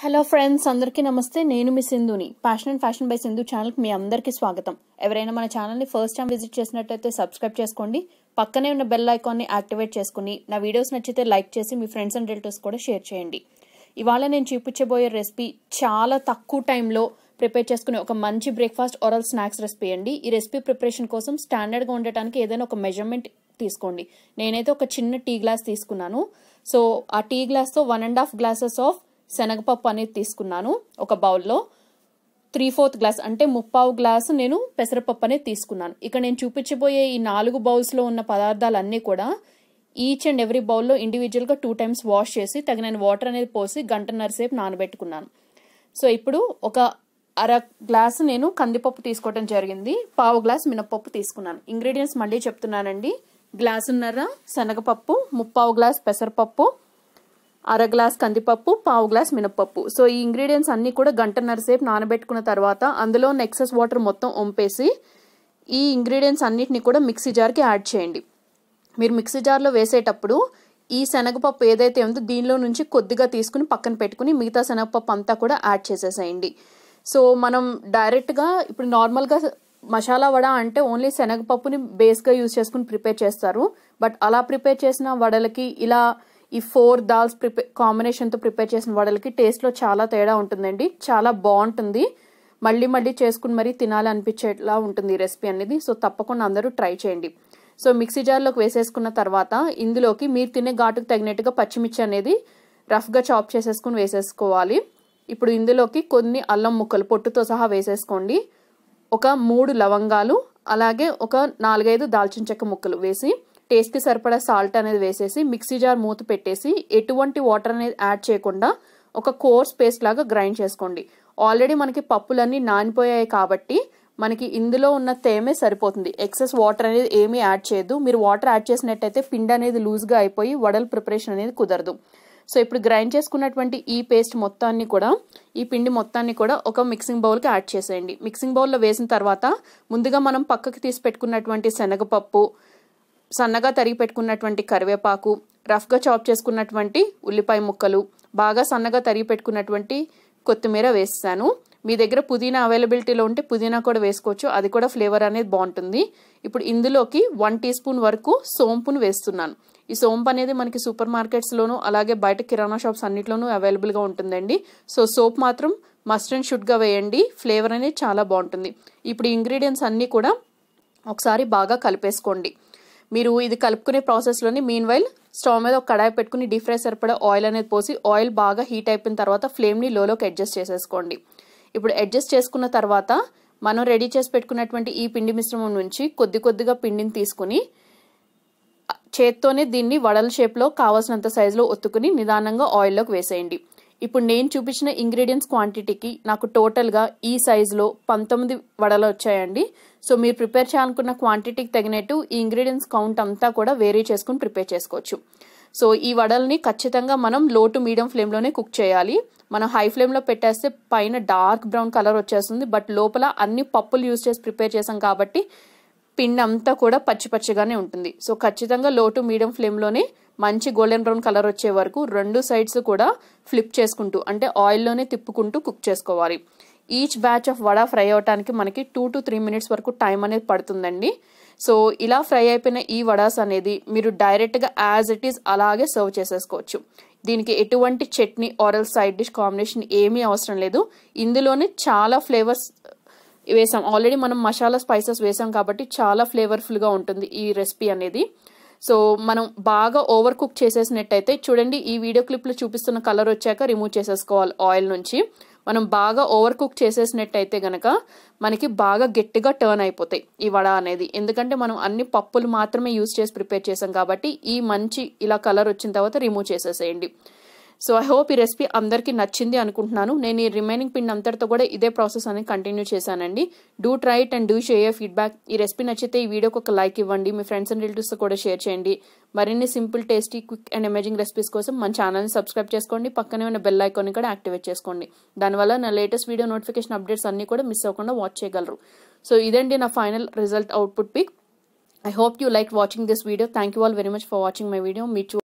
Hello friends, అందరికీ నమస్తే. నేను మీ సింధుని. Passion and fashion by Sindhu ఛానల్కి మీ అందరికీ స్వాగతం. ఎవరైనా మన ఛానల్ని ఫస్ట్ టైం విజిట్ చేసినట్టయితే సబ్స్క్రైబ్ చేసుకోండి. పక్కనే ఉన్న బెల్ ఐకాన్ని యాక్టివేట్ చేసుకుని నా వీడియోస్ నచ్చితే లైక్ చేసి మీ ఫ్రెండ్స్ అండ్ రిలేటివ్స్ కూడా షేర్ చేయండి. ఇవాళ నేను చూపించబోయే రెసిపీ చాలా తక్కువ టైంలో ప్రిపేర్ చేసుకునే ఒక మంచి బ్రేక్ఫాస్ట్ ఆర్ స్నాక్స్ రెసిపీ అండి. ఈ రెసిపీ ప్రిపరేషన్ కోసం స్టాండర్డ్గా ఉండటానికి ఏదైనా ఒక మెజర్మెంట్ తీసుకోండి. నేనైతే ఒక చిన్న టీ గ్లాస్ తీసుకున్నాను. సో ఆ టీ గ్లాస్తో 1.5 గ్లాసెస్ ఆఫ్ శనగపప్పు అనేది తీసుకున్నాను. ఒక బౌల్లో 3/4 గ్లాస్ అంటే 3/4 గ్లాసు నేను పెసరపప్పు అనేది తీసుకున్నాను. ఇక నేను చూపించబోయే ఈ 4 బౌల్స్లో ఉన్న పదార్థాలన్నీ కూడా ఈచ్ అండ్ ఎవ్రీ బౌల్లో ఇండివిజువల్గా 2 టైమ్స్ వాష్ చేసి తగిన వాటర్ అనేది పోసి గంటన్నర సేపు నానబెట్టుకున్నాను. సో ఇప్పుడు ఒక అర గ్లాసు నేను కందిపప్పు తీసుకోవడం జరిగింది. 1/4 గ్లాస్ మినపప్పు తీసుకున్నాను. ఇంగ్రీడియంట్స్ మళ్ళీ చెప్తున్నానండి. గ్లాసున్నర శనగపప్పు, 3/4 గ్లాస్ పెసరపప్పు, అర గ్లాస్ కందిపప్పు, 1/4 గ్లాస్ మినపప్పు. సో ఈ ఇంగ్రీడియంట్స్ అన్ని కూడా గంటన్నర సేపు నానబెట్టుకున్న తర్వాత అందులో ఎక్సెస్ వాటర్ మొత్తం వంపేసి ఈ ఇంగ్రీడియంట్స్ అన్నిటిని కూడా మిక్సీ జార్కి యాడ్ చేయండి. మీరు మిక్సీ జార్లో వేసేటప్పుడు ఈ శనగపప్పు ఏదైతే ఉందో దీనిలో నుంచి కొద్దిగా తీసుకుని పక్కన పెట్టుకుని మిగతా శనగపప్పు అంతా కూడా యాడ్ చేసేసేయండి. సో మనం డైరెక్ట్గా ఇప్పుడు నార్మల్గా మసాలా వడ అంటే ఓన్లీ శనగపప్పుని బేస్గా యూజ్ చేసుకుని ప్రిపేర్ చేస్తారు. బట్ అలా ప్రిపేర్ చేసిన వడలకి ఇలా ఈ 4 దాల్స్ కాంబినేషన్తో ప్రిపేర్ చేసిన వడలకి టేస్ట్లో చాలా తేడా ఉంటుందండి. చాలా బాగుంటుంది. మళ్ళీ మళ్ళీ చేసుకుని మరీ తినాలి అనిపించేలా ఉంటుంది ఈ రెసిపీ అనేది. సో తప్పకుండా అందరూ ట్రై చేయండి. సో మిక్సీ జార్లోకి వేసేసుకున్న తర్వాత ఇందులోకి మీరు తినే ఘాటుకు తగినట్టుగా పచ్చిమిర్చి అనేది రఫ్గా చాప్ చేసేసుకుని వేసేసుకోవాలి. ఇప్పుడు ఇందులోకి కొన్ని అల్లం ముక్కలు పొట్టుతో సహా వేసేసుకోండి. ఒక 3 లవంగాలు, అలాగే ఒక 4-5 దాల్చిన చెక్క ముక్కలు వేసి టేస్ట్కి సరిపడా సాల్ట్ అనేది వేసేసి మిక్సీ జార్ మూత పెట్టేసి ఎటువంటి వాటర్ అనేది యాడ్ చేయకుండా ఒక కోర్స్ పేస్ట్ లాగా గ్రైండ్ చేసుకోండి. ఆల్రెడీ మనకి పప్పులన్నీ నానిపోయాయి కాబట్టి మనకి ఇందులో ఉన్న తేమే సరిపోతుంది. ఎక్సెస్ వాటర్ అనేది ఏమీ యాడ్ చేయదు. మీరు వాటర్ యాడ్ చేసినట్టయితే పిండి అనేది లూజ్గా అయిపోయి వడల ప్రిపరేషన్ అనేది కుదరదు. సో ఇప్పుడు గ్రైండ్ చేసుకున్నటువంటి ఈ పేస్ట్ మొత్తాన్ని కూడా, ఈ పిండి మొత్తాన్ని కూడా ఒక మిక్సింగ్ బౌల్కి యాడ్ చేసేయండి. మిక్సింగ్ బౌల్లో వేసిన తర్వాత ముందుగా మనం పక్కకి తీసి పెట్టుకున్నటువంటి శనగపప్పు, సన్నగా తరిగి పెట్టుకున్నటువంటి కరివేపాకు, రఫ్గా చాప్ చేసుకున్నటువంటి ఉల్లిపాయ ముక్కలు, బాగా సన్నగా తరిగి పెట్టుకున్నటువంటి కొత్తిమీర వేస్తాను. మీ దగ్గర పుదీనా అవైలబిలిటీలో ఉంటే పుదీనా కూడా వేసుకోవచ్చు. అది కూడా ఫ్లేవర్ అనేది బాగుంటుంది. ఇప్పుడు ఇందులోకి 1 టీ స్పూన్ వరకు సోంపును వేస్తున్నాను. ఈ సోంపు అనేది మనకి సూపర్ మార్కెట్స్లోను అలాగే బయట కిరాణా షాప్స్ అన్నిట్లోనూ అవైలబుల్గా ఉంటుందండి. సో సోప్ మాత్రం మస్ట్ అండ్ షుడ్గా వేయండి. ఫ్లేవర్ అనేది చాలా బాగుంటుంది. ఇప్పుడు ఇంగ్రీడియంట్స్ అన్నీ కూడా ఒకసారి బాగా కలిపేసుకోండి. మీరు ఇది కలుపుకునే ప్రాసెస్లోని మీన్ వైల్ స్టవ్ మీద ఒక కడాయి పెట్టుకుని డీప్ ఫ్రై సరిపడా ఆయిల్ అనేది పోసి ఆయిల్ బాగా హీట్ అయిపోయిన తర్వాత ఫ్లేమ్ని లోలోకి అడ్జస్ట్ చేసేసుకోండి. ఇప్పుడు అడ్జస్ట్ చేసుకున్న తర్వాత మనం రెడీ చేసి పెట్టుకున్నటువంటి ఈ పిండి మిశ్రమం నుంచి కొద్దిగా పిండిని తీసుకుని చేత్తోనే దీన్ని వడల షేప్లో కావాల్సినంత సైజులో ఒత్తుకుని నిదానంగా ఆయిల్లోకి వేసేయండి. ఇప్పుడు నేను చూపించిన ఇంగ్రీడియంట్స్ క్వాంటిటీకి నాకు టోటల్గా ఈ సైజులో 19 వడలు వచ్చాయండి. సో మీరు ప్రిపేర్ చేయాలనుకున్న క్వాంటిటీకి తగినట్టు ఈ ఇంగ్రీడియంట్స్ కౌంట్ అంతా కూడా వేరీ చేసుకుని ప్రిపేర్ చేసుకోవచ్చు. సో ఈ వడల్ని ఖచ్చితంగా మనం లో టు మీడియం ఫ్లేమ్లోనే కుక్ చేయాలి. మనం హై ఫ్లేమ్లో పెట్టేస్తే పైన డార్క్ బ్రౌన్ కలర్ వచ్చేస్తుంది. బట్ లోపల అన్ని పప్పులు యూజ్ చేసి ప్రిపేర్ చేసాం కాబట్టి పిండి అంతా కూడా పచ్చిగానే ఉంటుంది. సో ఖచ్చితంగా లో టు మీడియం ఫ్లేమ్లోనే మంచి గోల్డెన్ బ్రౌన్ కలర్ వచ్చే వరకు 2 సైడ్స్ కూడా ఫ్లిప్ చేసుకుంటూ అంటే ఆయిల్లోనే తిప్పుకుంటూ కుక్ చేసుకోవాలి. Each batch of vada fry అవడానికి మనకి 2 to 3 మినిట్స్ వరకు టైం అనేది పడుతుందండి. సో ఇలా ఫ్రై అయిపోయిన ఈ వడాస్ అనేది మీరు డైరెక్ట్గా యాజ్ ఇట్ ఈస్ అలాగే సర్వ్ చేసేసుకోవచ్చు. దీనికి ఎటువంటి chutney aural side dish combination ఏమీ అవసరం లేదు. ఇందులోనే చాలా ఫ్లేవర్స్ వేసాం. ఆల్రెడీ మనం మసాలా స్పైసెస్ వేసాం కాబట్టి చాలా ఫ్లేవర్ఫుల్గా ఉంటుంది ఈ రెసిపీ అనేది. సో మనం బాగా ఓవర్ కుక్ చేసేసినట్టయితే చూడండి, ఈ వీడియో క్లిప్లో చూపిస్తున్న కలర్ వచ్చాక రిమూవ్ చేసేసుకోవాలి ఆయిల్ నుంచి. మనం బాగా ఓవర్ కుక్ చేసేసినట్టయితే గనక మనకి బాగా గట్టిగా టర్న్ అయిపోతాయి ఈ వడ అనేది. ఎందుకంటే మనం అన్ని పప్పులు మాత్రమే యూజ్ చేసి ప్రిపేర్ చేసాం కాబట్టి ఈ మంచి ఇలా కలర్ వచ్చిన తర్వాత రిమూవ్ చేసేసేయండి. సో ఐ హోప్ ఈ రెసిపీ అందరికీ నచ్చింది అనుకుంటున్నాను. నేను ఈ రిమైనింగ్ పిండి అంతటితో కూడా ఇదే ప్రాసెస్ అనేది కంటిన్యూ చేశానండి. Do try it and do share feedback. ఈ రెసిపీ నచ్చితే ఈ వీడియోకి ఒక లైక్ ఇవ్వండి. మీ ఫ్రెండ్స్ అండ్ రిలేటివ్స్తో కూడా షేర్ చేయండి. మరిన్ని simple, tasty, quick and amazing recipes కోసం మన ఛానల్ని సబ్స్క్రైబ్ చేసుకోండి. పక్కనే ఉన్న బెల్ ఐకాన్ని కూడా యాక్టివేట్ చేసుకోండి. దానివల్ల నా లేటెస్ట్ వీడియో నోటిఫికేషన్ అప్డేట్స్ అన్ని కూడా మిస్ అవ్వకుండా వాచ్ చేయగలరు. సో ఇదండి నా final result output pic. I hope you liked watching this video. Thank you all very much for watching my video. Meet you